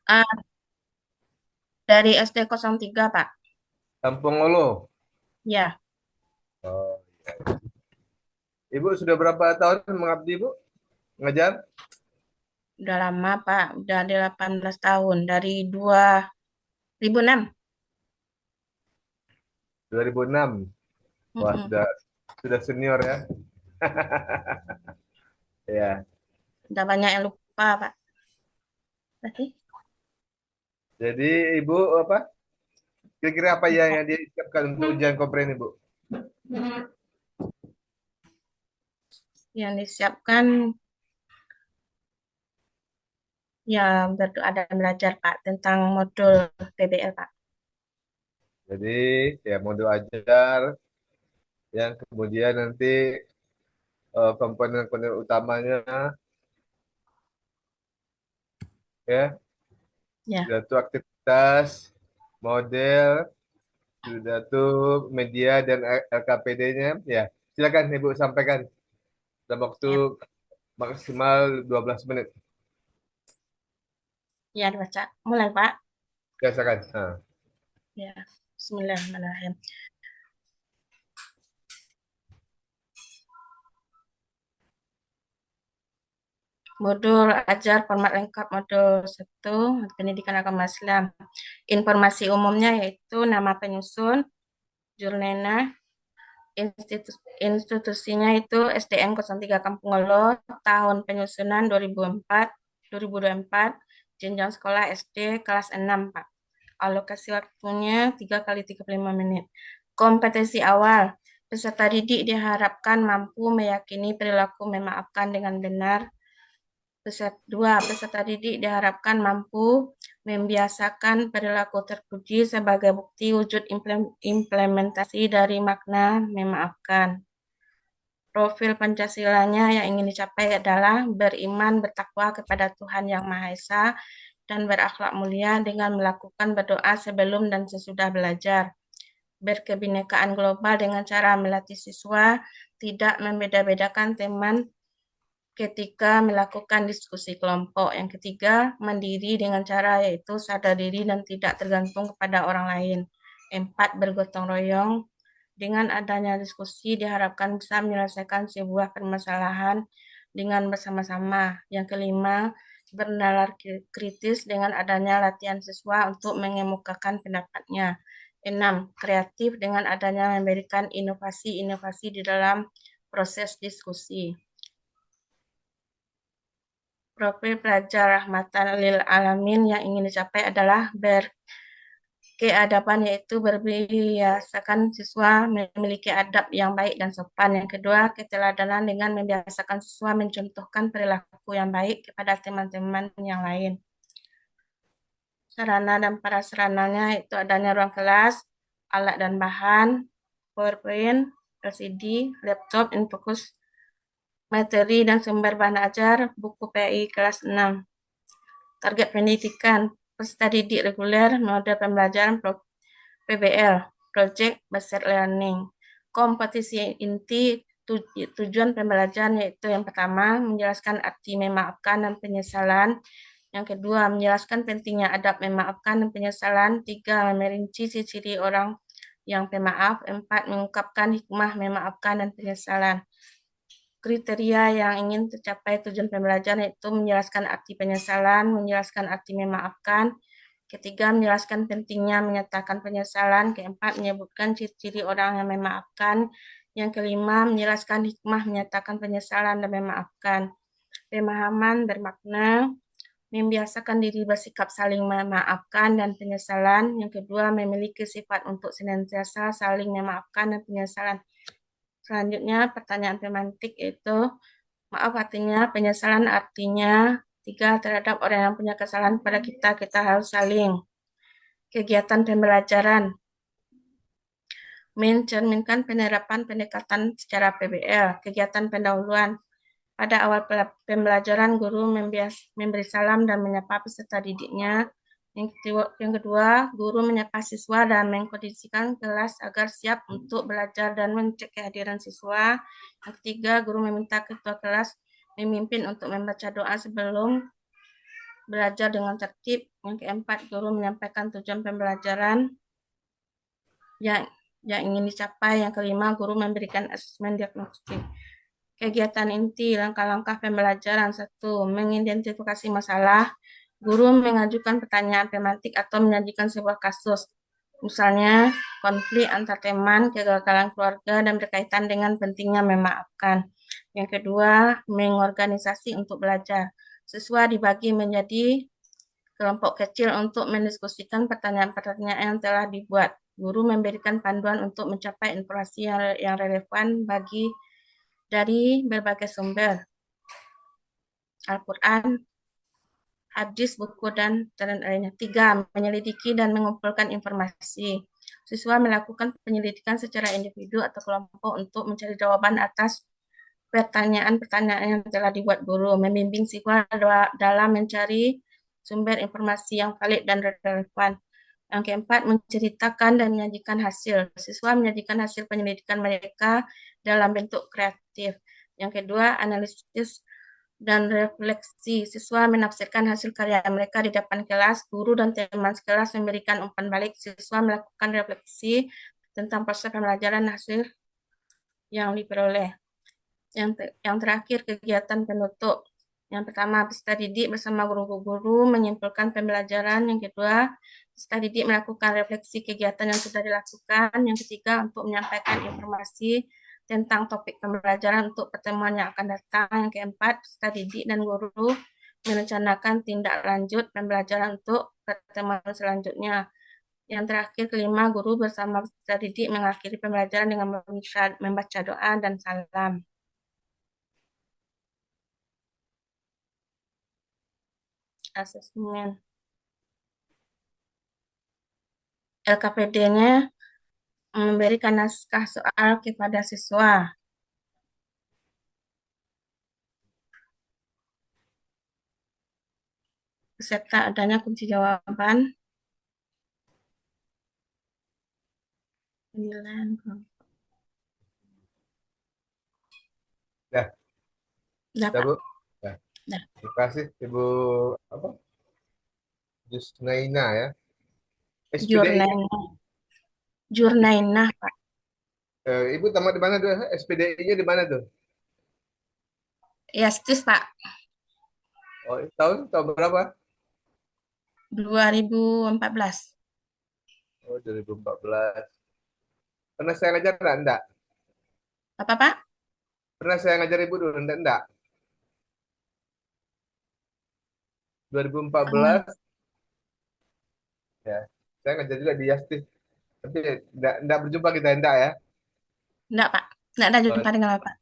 Ah, dari SD 03, Pak. Kampung Olo. Ya, Oh. Ibu sudah berapa tahun mengabdi, Bu? Ngajar? udah lama, Pak. Udah ada 18 tahun. Dari 2006. 2006. Wah, Mm-mm. sudah senior ya. Ya. Udah banyak yang lupa, Pak. Berarti? Jadi Ibu apa? Kira-kira apa yang disiapkan untuk ujian kompren Ibu? Yang disiapkan, ya, ada belajar, Pak, tentang modul PBL, Pak. Jadi ya modul ajar yang kemudian nanti komponen-komponen utamanya ya Ya, sudah tuh aktivitas, model, sudah tuh media dan LKPD-nya. Ya, silakan Ibu sampaikan dalam waktu ya, maksimal 12 menit. ya, dibaca. Mulai, Pak. Ya, silakan. Nah, Ya, Bismillahirrahmanirrahim. Modul ajar format lengkap modul 1, Pendidikan Agama Islam. Informasi umumnya yaitu nama penyusun, jurnena, institusinya itu SDN 03 Kampung Olo, tahun penyusunan 2004, 2024, jenjang sekolah SD kelas 6, Pak. Alokasi waktunya 3 kali 35 menit. Kompetensi awal, peserta didik diharapkan mampu meyakini perilaku memaafkan dengan benar. Dua, peserta didik diharapkan mampu membiasakan perilaku terpuji sebagai bukti wujud implementasi dari makna memaafkan. Profil Pancasilanya yang ingin dicapai adalah beriman, bertakwa kepada Tuhan Yang Maha Esa, dan berakhlak mulia dengan melakukan berdoa sebelum dan sesudah belajar. Berkebinekaan global dengan cara melatih siswa tidak membeda-bedakan teman ketika melakukan diskusi kelompok. Yang ketiga, mandiri dengan cara yaitu sadar diri dan tidak tergantung kepada orang lain. 4, bergotong royong. Dengan adanya diskusi diharapkan bisa menyelesaikan sebuah permasalahan dengan bersama-sama. Yang kelima, bernalar kritis dengan adanya latihan siswa untuk mengemukakan pendapatnya. 6, kreatif dengan adanya memberikan inovasi-inovasi di dalam proses diskusi. Profil pelajar rahmatan lil alamin yang ingin dicapai adalah berkeadaban, yaitu berbiasakan siswa memiliki adab yang baik dan sopan. Yang kedua, keteladanan dengan membiasakan siswa mencontohkan perilaku yang baik kepada teman-teman yang lain. Sarana dan prasarananya itu adanya ruang kelas, alat dan bahan, PowerPoint, LCD, laptop, infokus materi dan sumber bahan ajar, buku PI kelas 6. Target pendidikan, peserta didik reguler, model pembelajaran PBL, Project Based Learning. Kompetisi inti tujuan pembelajaran yaitu yang pertama, menjelaskan arti memaafkan dan penyesalan. Yang kedua, menjelaskan pentingnya adab memaafkan dan penyesalan. Tiga, merinci ciri-ciri orang yang pemaaf. Empat, mengungkapkan hikmah memaafkan dan penyesalan. Kriteria yang ingin tercapai tujuan pembelajaran yaitu menjelaskan arti penyesalan, menjelaskan arti memaafkan. Ketiga, menjelaskan pentingnya menyatakan penyesalan. Keempat, menyebutkan ciri-ciri orang yang memaafkan. Yang kelima, menjelaskan hikmah menyatakan penyesalan dan memaafkan. Pemahaman bermakna membiasakan diri bersikap saling memaafkan dan penyesalan. Yang kedua, memiliki sifat untuk senantiasa saling memaafkan dan penyesalan. Selanjutnya, pertanyaan pemantik itu, maaf artinya, penyesalan artinya, tiga, terhadap orang yang punya kesalahan pada kita, kita harus saling. Kegiatan pembelajaran, mencerminkan penerapan pendekatan secara PBL. Kegiatan pendahuluan, pada awal pembelajaran, guru memberi salam dan menyapa peserta didiknya. Yang kedua, guru menyapa siswa dan mengkondisikan kelas agar siap untuk belajar dan mengecek kehadiran siswa. Yang ketiga, guru meminta ketua kelas memimpin untuk membaca doa sebelum belajar dengan tertib. Yang keempat, guru menyampaikan tujuan pembelajaran yang ingin dicapai. Yang kelima, guru memberikan asesmen diagnostik. Kegiatan inti, langkah-langkah pembelajaran. 1. Mengidentifikasi masalah. Guru mengajukan pertanyaan tematik atau menyajikan sebuah kasus. Misalnya, konflik antar teman, kegagalan keluarga, dan berkaitan dengan pentingnya memaafkan. Yang kedua, mengorganisasi untuk belajar. Siswa dibagi menjadi kelompok kecil untuk mendiskusikan pertanyaan-pertanyaan yang telah dibuat. Guru memberikan panduan untuk mencapai informasi yang relevan dari berbagai sumber, Al-Quran, hadis, buku, dan lainnya. 3. Menyelidiki dan mengumpulkan informasi. Siswa melakukan penyelidikan secara individu atau kelompok untuk mencari jawaban atas pertanyaan-pertanyaan yang telah dibuat guru, membimbing siswa dalam mencari sumber informasi yang valid dan relevan. Yang keempat, menceritakan dan menyajikan hasil. Siswa menyajikan hasil penyelidikan mereka dalam bentuk kreatif. Yang kedua, analisis dan refleksi. Siswa menafsirkan hasil karya mereka di depan kelas. Guru dan teman sekelas memberikan umpan balik. Siswa melakukan refleksi tentang proses pembelajaran hasil yang diperoleh. Yang terakhir, kegiatan penutup. Yang pertama, peserta didik bersama guru-guru menyimpulkan pembelajaran. Yang kedua, peserta didik melakukan refleksi kegiatan yang sudah dilakukan. Yang ketiga, untuk menyampaikan informasi tentang topik pembelajaran untuk pertemuan yang akan datang. Yang keempat, peserta didik dan guru merencanakan tindak lanjut pembelajaran untuk pertemuan selanjutnya. Yang terakhir, kelima, guru bersama peserta didik mengakhiri pembelajaran dengan membaca doa dan salam. Asesmen. LKPD-nya memberikan naskah soal kepada siswa. Beserta adanya kunci jawaban. Penilaian. Ya, Dapat. Bu. Ya, Dah. terima kasih Ibu apa? Jusnaina ya. SPDI-nya, Jurnainah, Pak. Ibu tamat di mana tuh? SPDI-nya di mana tuh? Yastis, Pak. Oh, tahun berapa? 2014. Oh, 2014. Pernah saya ngajar enggak? Enggak. Apa, Pak? Pernah saya ngajar Ibu dulu? Enggak, enggak. 2014 ya. Saya ngajar juga di Yastis. Tapi enggak berjumpa kita enggak ya. Enggak, Pak. Enggak ada Oh, jumpa dengan Bapak.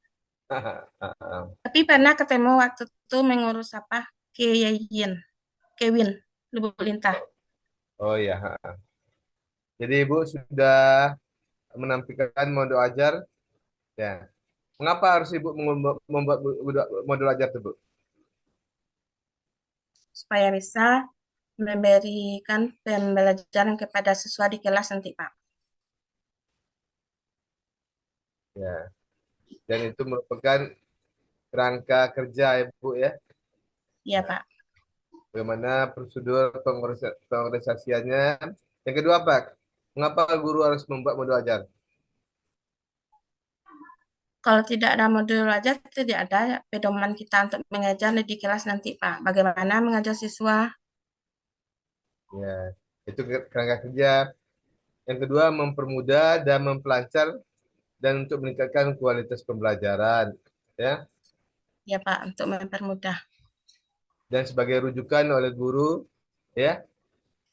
Tapi pernah ketemu waktu itu mengurus apa? Kewin, Lubuk Lintah. oh iya. Jadi Ibu sudah menampilkan modul ajar ya. Mengapa harus Ibu membuat modul ajar tersebut? Supaya bisa memberikan pembelajaran kepada siswa di kelas nanti, Pak. Ya, dan itu merupakan kerangka kerja Ibu ya. Iya, Pak. Bagaimana prosedur pengorganisasiannya. Yang kedua Pak, mengapa guru harus membuat modul ajar? Kalau tidak ada modul ajar, tidak ada pedoman kita untuk mengajar di kelas nanti, Pak. Bagaimana mengajar siswa? Ya, itu kerangka kerja. Yang kedua, mempermudah dan mempelancar dan untuk meningkatkan kualitas pembelajaran, ya. Ya, Pak, untuk mempermudah. Dan sebagai rujukan oleh guru, ya,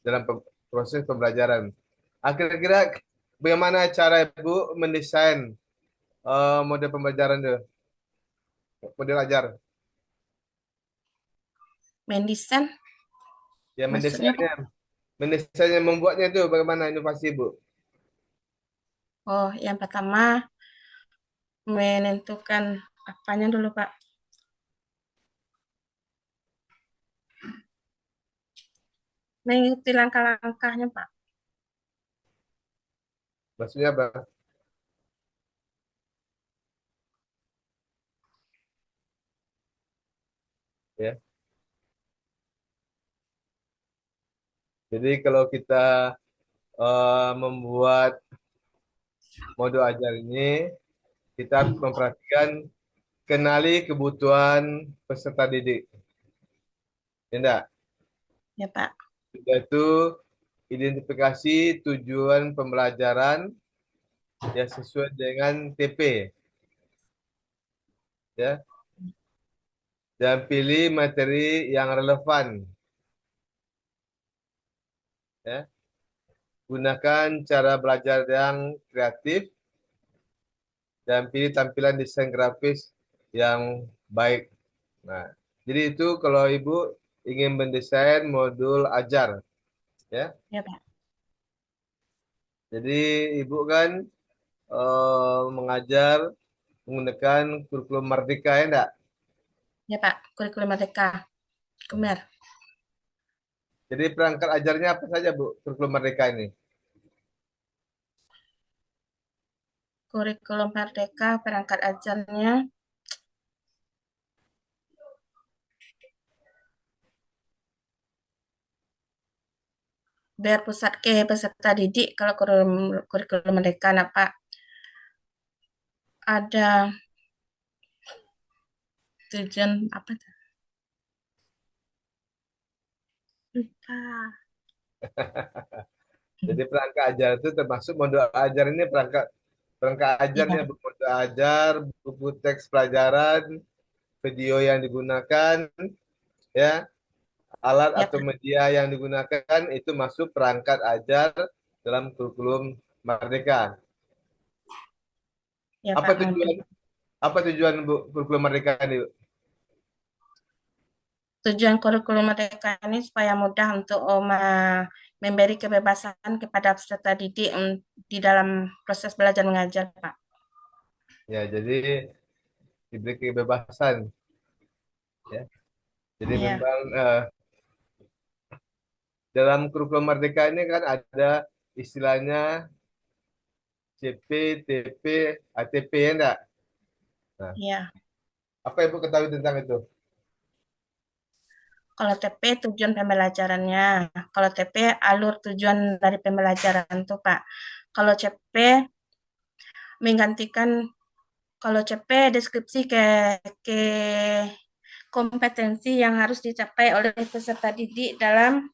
dalam proses pembelajaran. Kira-kira bagaimana cara Ibu mendesain model pembelajaran itu, model ajar? Mendesain, Ya, maksudnya, Pak? mendesainnya, membuatnya itu bagaimana inovasi Ibu? Oh, yang pertama, menentukan apanya dulu, Pak. Mengikuti langkah-langkahnya, Pak. Maksudnya apa? Ya, Jadi kalau kita membuat modul ajar ini, kita harus memperhatikan kenali kebutuhan peserta didik. Ya enggak? Ya, Pak. Yaitu identifikasi tujuan pembelajaran yang sesuai dengan TP, ya, dan pilih materi yang relevan, ya. Gunakan cara belajar yang kreatif dan pilih tampilan desain grafis yang baik. Nah, jadi itu kalau Ibu ingin mendesain modul ajar, ya. Ya, Pak. Jadi Ibu kan mengajar menggunakan kurikulum Merdeka ya enggak? Ya, Pak. Kurikulum Merdeka. Kemer. Jadi perangkat ajarnya apa saja Bu kurikulum Merdeka ini? Kurikulum Merdeka perangkat ajarnya biar pusat ke peserta didik kalau kurikulum Merdeka, nah, Pak. Ada tujuan apa tuh? Lupa. Jadi perangkat ajar itu termasuk modul ajar ini perangkat perangkat ajarnya Iya, Bu. Modul ajar, buku teks pelajaran, video yang digunakan, ya, alat ya, atau Pak. media yang digunakan itu masuk perangkat ajar dalam kurikulum Merdeka. Ya, Apa Pak. Ngerti. tujuan apa tujuan Bu kurikulum Merdeka ini? Bu? Tujuan kurikulum Merdeka ini supaya mudah untuk memberi kebebasan kepada peserta didik di dalam proses belajar mengajar, Pak. Ya, jadi diberi kebebasan, ya. Jadi Iya, memang dalam kurikulum Merdeka ini kan ada istilahnya CP, TP, ATP ya enggak? Nah, iya. apa Ibu ketahui tentang itu? Kalau TP tujuan pembelajarannya, kalau TP alur tujuan dari pembelajaran tuh, Pak. Kalau CP menggantikan, kalau CP deskripsi ke kompetensi yang harus dicapai oleh peserta didik dalam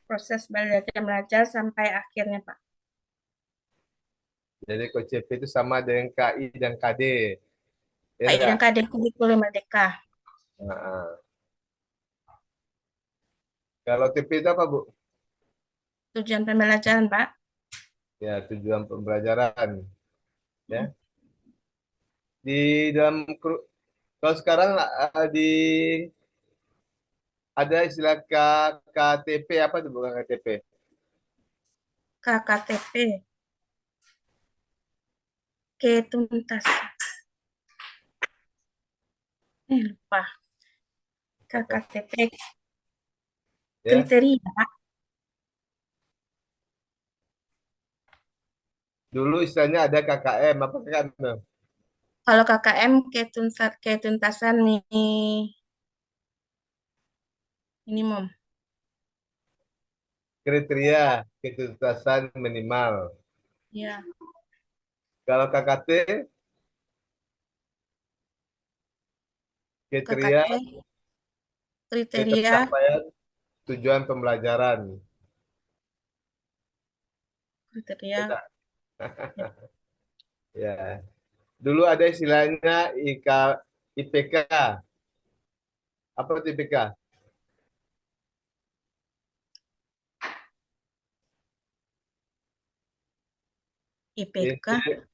proses belajar mengajar sampai akhirnya, Pak. Jadi kalau CP itu sama dengan KI dan KD, ya KI dan enggak? KD kurikulum Merdeka. Nah, kalau TP itu apa, Bu? Tujuan pembelajaran, Pak. Ya, tujuan pembelajaran, ya. Di dalam kalau sekarang di ada istilah KTP apa tuh bukan KTP? KKTP, ketuntasan. Lupa. Apa? KKTP, Ya. kriteria, Pak. Dulu istilahnya ada KKM, apa KKM? Kalau KKM, ketuntasan nih, minimum. Kriteria ketuntasan minimal. Ya, Kalau KKT kriteria KKT, kriteria, ketercapaian tujuan pembelajaran. kriteria. Ya, Ya. Dulu ada istilahnya IPK. Apa itu IPK? IPK, Indeks,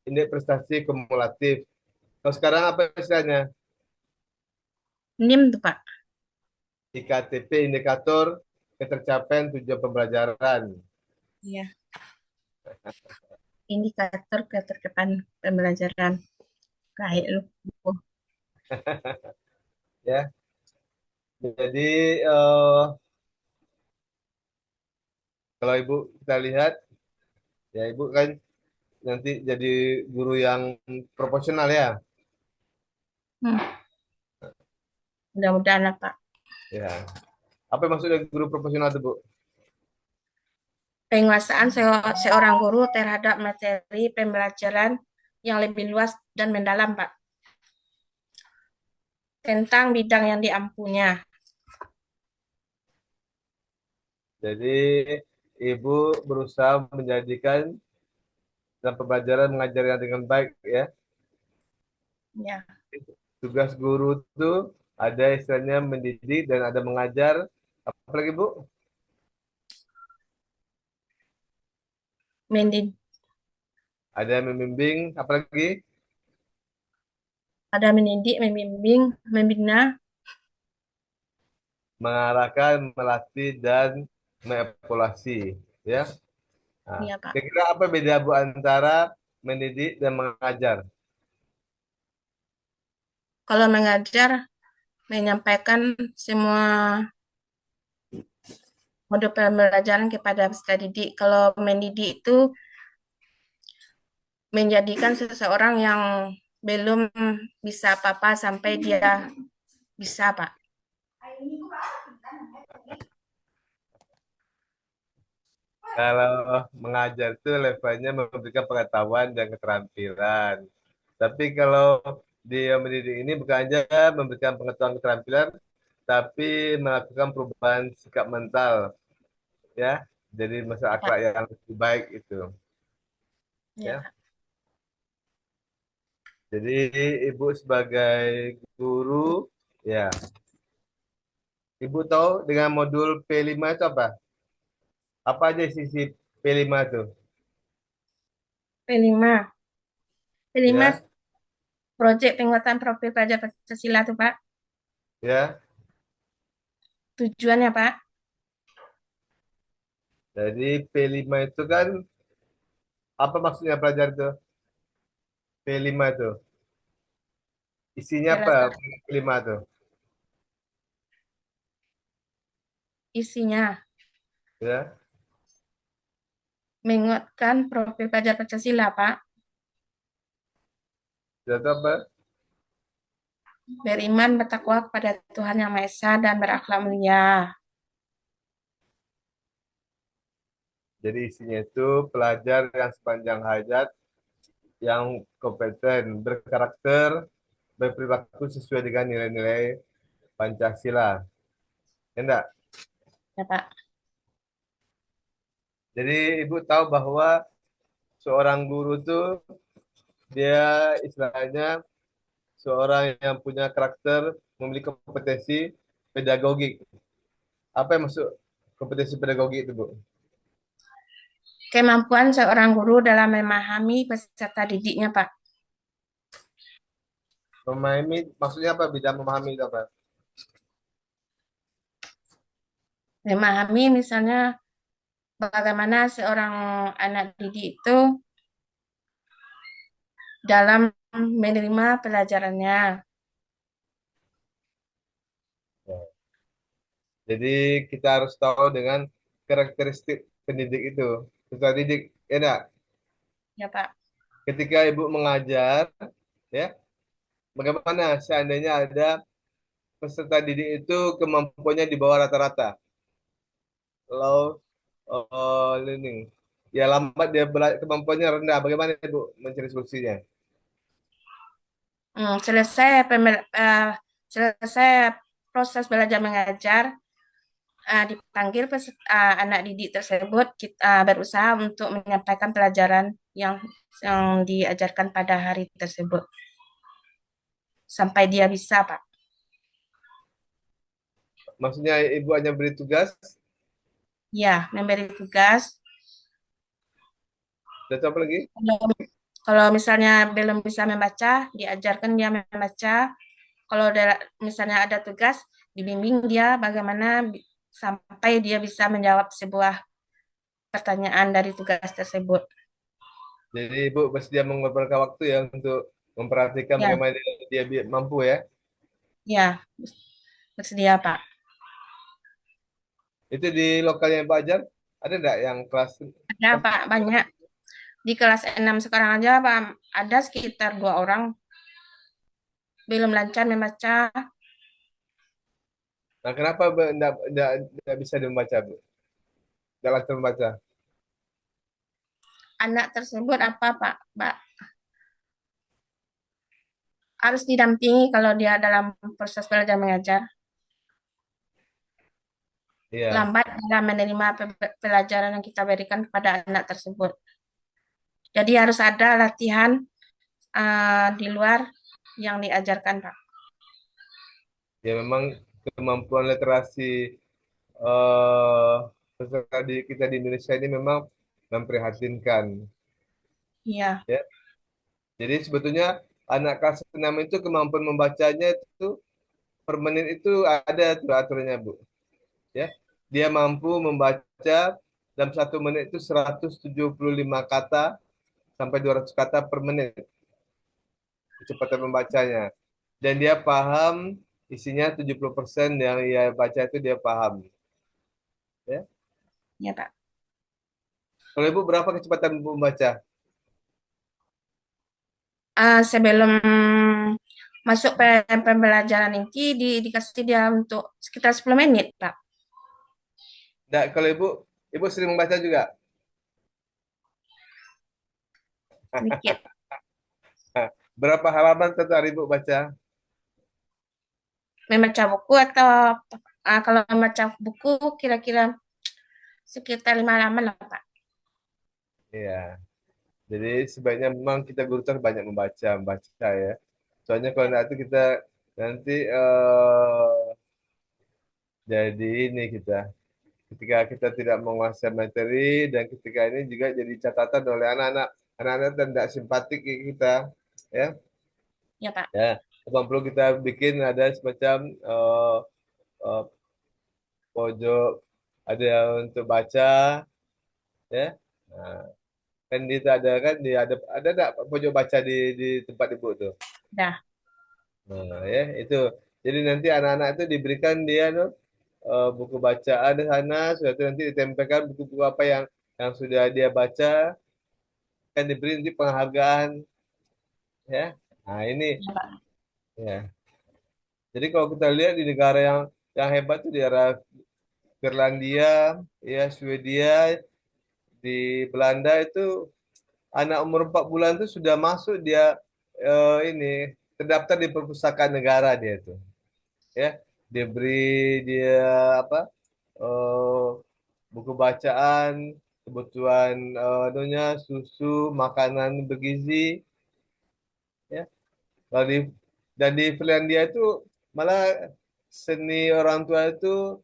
indeks prestasi kumulatif. Kalau sekarang apa istilahnya? NIM tuh, Pak. IKTP, indikator ketercapaian tujuan pembelajaran. Iya, indikator keterdepan pembelajaran. Kayak lu. Ya. Jadi kalau Ibu kita lihat, ya Ibu kan nanti jadi guru yang profesional ya. Hmm, mudah-mudahan lah, Pak. Ya. Apa yang maksudnya guru profesional itu, Bu? Penguasaan seorang guru terhadap materi pembelajaran yang lebih luas dan mendalam, Pak, tentang bidang yang diampunya. Jadi Ibu berusaha menjadikan dalam pembelajaran mengajarnya dengan baik ya. Ya, Tugas guru itu ada istilahnya mendidik dan ada mengajar. Apa lagi Bu? mendidik, Ada membimbing. Apa lagi? ada mendidik, membimbing, membina. Mengarahkan, melatih dan mengevaluasi. Ya. Nah, Ya, Pak. kira-kira apa beda Bu antara mendidik dan mengajar? Kalau mengajar, menyampaikan semua mode pembelajaran kepada peserta didik. Kalau mendidik itu menjadikan seseorang yang belum bisa apa-apa sampai dia bisa, Pak. Kalau mengajar itu levelnya memberikan pengetahuan dan keterampilan. Tapi kalau dia mendidik ini bukan hanya memberikan pengetahuan keterampilan, tapi melakukan perubahan sikap mental, ya. Jadi masa Pak. akhlak yang lebih baik itu, Ya, ya. Pak. Jadi ibu sebagai guru, ya, ibu tahu dengan modul P5 itu apa? Apa aja sisi P5 itu, P5. P5 ya, proyek penguatan profil pelajar Pancasila tuh, Pak. ya. Tujuannya, Pak. Jadi P5 itu kan apa maksudnya pelajar itu? P5 itu isinya apa? Jelaskan P5 itu, isinya. ya. Menguatkan profil pelajar Pancasila, Pak. Itu apa? Beriman, bertakwa kepada Tuhan Yang Maha Esa, dan berakhlak mulia. Jadi isinya itu pelajar yang sepanjang hayat yang kompeten, berkarakter, berperilaku sesuai dengan nilai-nilai Pancasila. Ya enggak? Ya, Pak. Jadi Ibu tahu bahwa seorang guru tuh dia istilahnya seorang yang punya karakter, memiliki kompetensi pedagogik. Apa yang masuk kompetensi pedagogik itu, Bu? Kemampuan seorang guru dalam memahami peserta didiknya, Pak. Memahami maksudnya apa? Bidang memahami itu apa? Memahami misalnya bagaimana seorang anak didik itu dalam menerima pelajarannya. Jadi kita harus tahu dengan karakteristik pendidik itu. Peserta didik, ya enggak? Ya, Pak. Ketika Ibu mengajar, ya, bagaimana seandainya ada peserta didik itu kemampuannya di bawah rata-rata? Low learning. Ya lambat dia kemampuannya rendah. Bagaimana Ibu mencari solusinya? Selesai proses belajar mengajar, dipanggil anak didik tersebut, kita berusaha untuk menyampaikan pelajaran yang diajarkan pada hari tersebut sampai dia bisa, Pak. Maksudnya Ibu hanya beri tugas, Ya, memberi tugas. dan apa lagi? Kalau kalau misalnya belum bisa membaca, diajarkan dia membaca. Kalau misalnya ada tugas, dibimbing dia bagaimana sampai dia bisa menjawab sebuah pertanyaan dari tugas tersebut. Jadi Ibu bersedia mengorbankan waktu ya untuk memperhatikan Ya, bagaimana dia mampu ya. ya, bersedia, Pak. Itu di lokalnya Ibu ajar, ada enggak yang kelas Ada, Pak, banyak. Di kelas 6 sekarang aja, Pak, ada sekitar 2 orang belum lancar membaca. Nah, kenapa enggak bisa membaca, Bu? Enggak langsung membaca. Anak tersebut apa, Pak? Pak, harus didampingi kalau dia dalam proses belajar mengajar. Iya. Lambat dalam menerima pelajaran yang kita berikan kepada anak tersebut. Jadi harus ada latihan di luar yang diajarkan, Pak. Ya memang kemampuan literasi eh peserta didik kita di Indonesia ini memang memprihatinkan, Iya, ya. Jadi sebetulnya anak kelas 6 itu kemampuan membacanya itu per menit itu ada tuh aturannya, Bu. Ya. Dia mampu membaca dalam 1 menit itu 175 kata sampai 200 kata per menit kecepatan membacanya. Dan dia paham isinya 70% yang ia baca itu dia paham. Ya. iya, Pak. Kalau Ibu berapa kecepatan Ibu membaca? Sebelum masuk pembelajaran ini dikasih dia untuk sekitar 10 menit, Pak. Nah, kalau Ibu sering membaca juga. Sedikit. Berapa halaman satu hari Ibu baca? Membaca buku atau kalau membaca buku kira-kira sekitar 5 halaman lah, Pak. Iya. Jadi sebaiknya memang kita guru harus banyak membaca ya. Soalnya kalau Ya, nanti kita nanti jadi ini kita ketika kita tidak menguasai materi dan ketika ini juga jadi catatan oleh anak-anak dan tidak simpatik ke kita ya. ya, Pak. Ya, memang perlu kita bikin ada semacam eh, pojok ada untuk baca ya. Nah, kan di ada kan di ada enggak pojok baca di tempat ibu tuh. Dah, Nah, ya itu. Jadi nanti anak-anak itu diberikan dia tuh buku bacaan di sana, sudah itu nanti ditempelkan buku-buku apa yang sudah dia baca, kan diberi nanti penghargaan ya. Nah, ini ya, Pak. ya. Jadi kalau kita lihat di negara yang hebat tuh di daerah Finlandia, ya Swedia, di Belanda itu anak umur 4 bulan itu sudah masuk dia ini terdaftar di perpustakaan negara dia itu ya diberi dia apa eh, buku bacaan kebutuhan anunya susu makanan bergizi ya lalu dan di Finlandia itu malah seni orang tua itu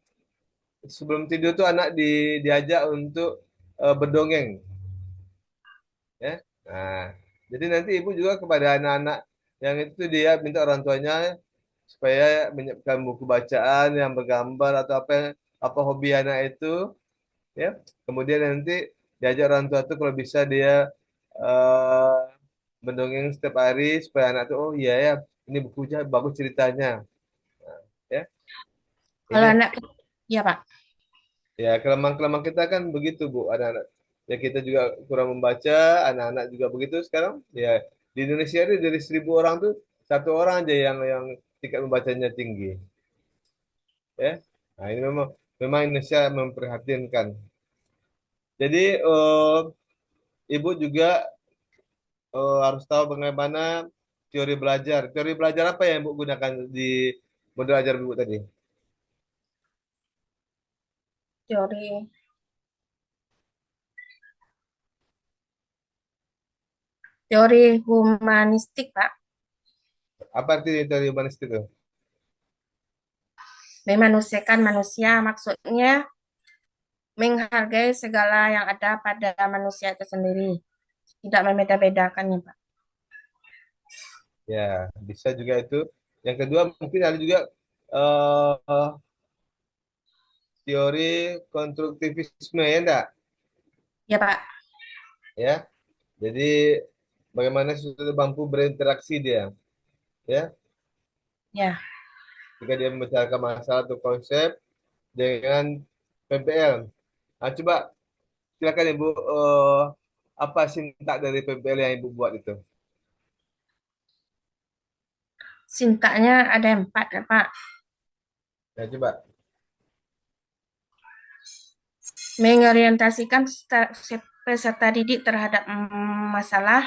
sebelum tidur tuh anak diajak untuk berdongeng ya. Nah, jadi nanti ibu juga kepada anak-anak yang itu dia minta orang tuanya supaya menyiapkan buku bacaan yang bergambar atau apa hobi anak itu ya. Kemudian nanti diajak orang tua tuh kalau bisa dia eh, mendongeng setiap hari supaya anak tuh oh iya ya ini bukunya bagus ceritanya ya. Kalau Ini anak, ya, Pak. ya kelemahan-kelemahan kita kan begitu Bu anak-anak. Ya kita juga kurang membaca, anak-anak juga begitu sekarang. Ya di Indonesia ini dari 1.000 orang tuh 1 orang aja yang tingkat membacanya tinggi. Ya, nah ini memang memang Indonesia memprihatinkan. Jadi ibu juga harus tahu bagaimana teori belajar. Teori belajar apa yang ibu gunakan di modul ajar ibu tadi? Teori, teori humanistik, Pak. Apa arti teori humanistik itu? Memanusiakan manusia, maksudnya menghargai segala yang ada pada manusia itu sendiri. Tidak membeda-bedakannya, Pak. Ya, bisa juga itu. Yang kedua mungkin ada juga teori konstruktivisme ya enggak? Ya, Pak. Ya. Jadi bagaimana sesuatu mampu berinteraksi dia, ya. Ya. Jika dia membicarakan masalah atau konsep dengan PPL. Nah, coba silakan Ibu apa sintak dari PPL yang Ibu buat itu? Sintaknya ada 4, ya, Pak. Ya, coba. mengorientasikan peserta didik terhadap masalah.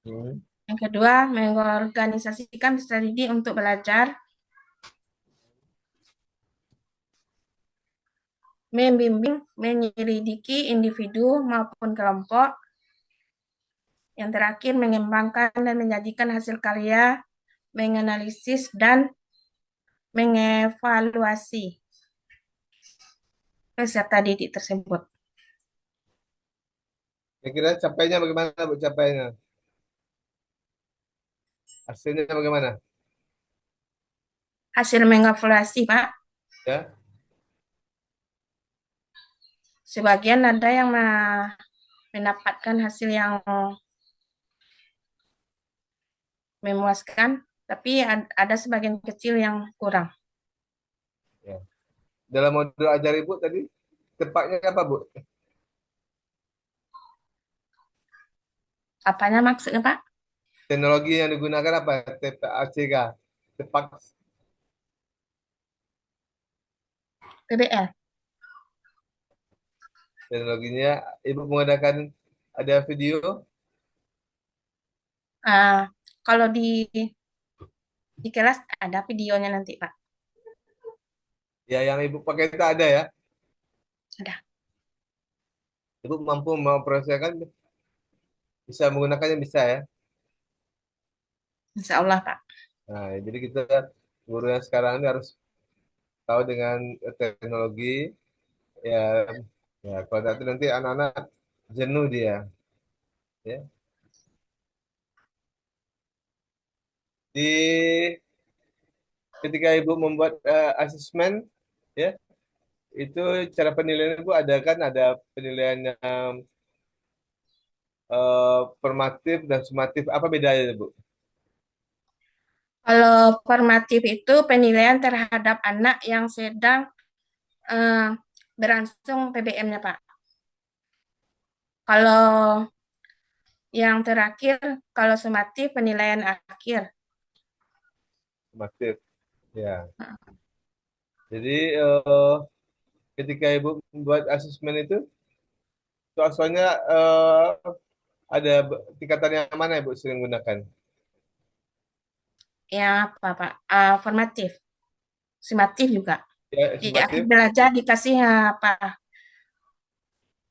Hmm. Yang kedua, mengorganisasikan peserta didik untuk belajar. Membimbing, menyelidiki individu maupun kelompok. Yang terakhir, mengembangkan dan menyajikan hasil karya, menganalisis, dan mengevaluasi peserta didik tersebut. Kira-kira capainya bagaimana, Bu? Capainya? Hasilnya bagaimana? Hasil mengevaluasi, Pak. Ya, Sebagian ada yang mendapatkan hasil yang memuaskan, tapi ada sebagian kecil yang kurang. ya. Dalam modul ajar Ibu tadi, tepatnya apa, Bu? Apanya maksudnya, Pak? Teknologi yang digunakan apa? TPACK. Tepak. PBL. Teknologinya, Ibu menggunakan ada video, Uh, kalau di kelas ada videonya nanti, Pak. ya yang Ibu pakai itu ada ya. Ada. Ibu mampu memproseskan, bisa menggunakannya bisa ya. Insya Allah, Pak. Nah, jadi kita guru yang sekarang ini harus tahu dengan teknologi ya. Ya, kalau nanti anak-anak jenuh dia, ya. Di ketika Ibu membuat asesmen, ya, itu cara penilaian Ibu ada kan ada penilaian yang formatif dan sumatif. Apa bedanya, Bu? Kalau formatif itu penilaian terhadap anak yang sedang eh, berlangsung PBM-nya, Pak. Kalau yang terakhir, kalau sumatif penilaian akhir. Sumatif, ya. Jadi ketika Ibu membuat asesmen itu, soalnya ada tingkatan yang mana Ibu sering gunakan? Yang apa, Pak? Formatif, sumatif juga. Ya, Di akhir sumatif. belajar dikasih apa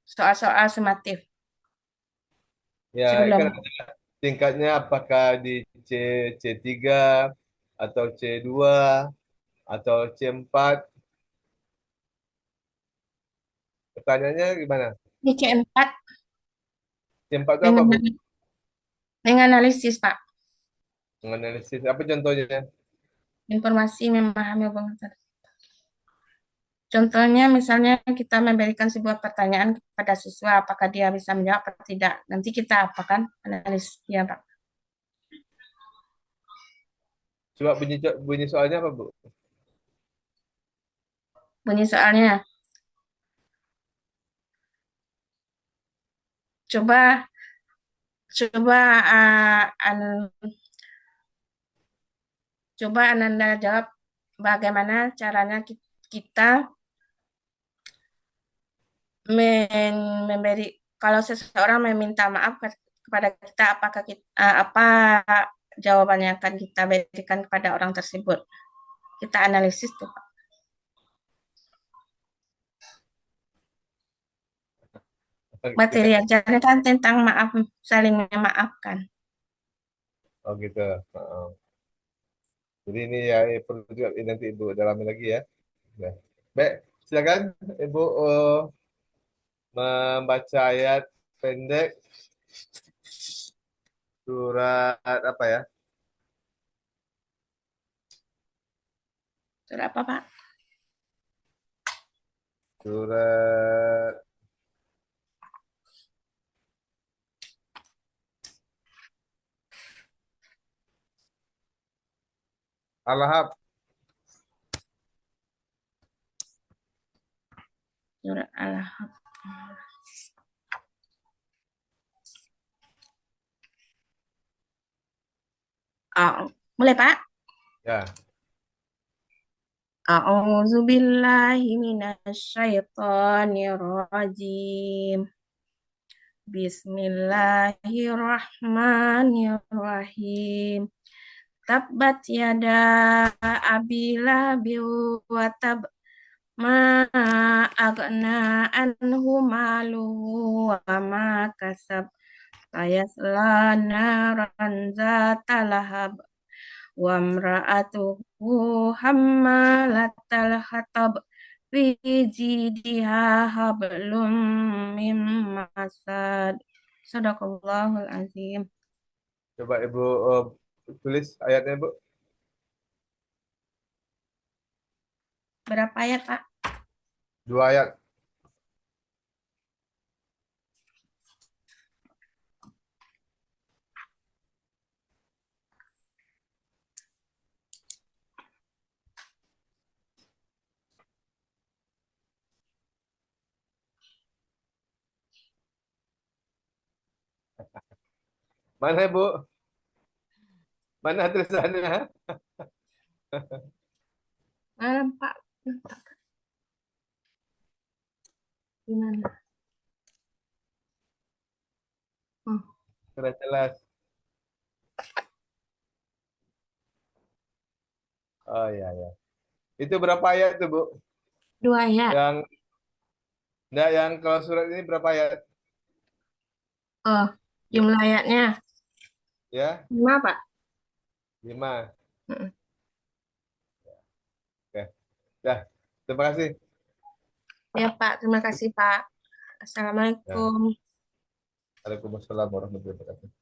soal-soal sumatif Ya, kan sebelum. tingkatnya apakah di C C3 atau C2 atau C4? Pertanyaannya gimana? Di C4 C4 itu apa, Bu? mengenai menganalisis, Pak. Menganalisis. Apa contohnya? Informasi memahami hubungan. Contohnya, misalnya kita memberikan sebuah pertanyaan kepada siswa, apakah dia bisa menjawab atau tidak. Nanti kita apakan analisis dia, Pak. Coba bunyi soalnya apa, Bu? Bunyi soalnya, coba coba coba Ananda jawab bagaimana caranya kita memberi kalau seseorang meminta maaf kepada kita, apakah apa jawaban yang akan kita berikan kepada orang tersebut. Kita analisis tuh, Pak. Materi Kita, ajarnya kan tentang maaf, saling memaafkan. oh gitu. Heeh. Jadi ini ya perlu juga nanti Ibu dalami lagi ya. Ya. Baik, silakan Ibu membaca ayat pendek surat apa ya? Surat apa, Pak? Surat Al-Lahab. Surat Allah. Oh, mulai, Pak. Ya, A'udzu billahi minasy syaithanir rajim. Bismillahirrahmanirrahim. Tabbat yada abi lahabi wa tab ma aghna anhu maluhu wa ma kasab sayasla naran zata lahab wa imra'atuhu hammalatal hatab fi jidha hablum mim masad. Sadaqallahul azim. Coba Ibu tulis ayatnya, Bu. Berapa ayat, Pak? 2 ayat. Mana, Bu? Mana tulisannya? Malam, Pak. Gimana? Hmm. Sudah jelas. Oh iya, ya. Itu berapa ayat tuh, Bu? 2 ayat. Yang enggak, yang kalau surat ini berapa ayat? Oh, jumlah ayatnya Ya, 5, Pak. 5. Mm-mm. Oke. Dah. Terima kasih. Ya, Pak. Terima kasih, Pak. Ya. Assalamualaikum. Waalaikumsalam warahmatullahi wabarakatuh.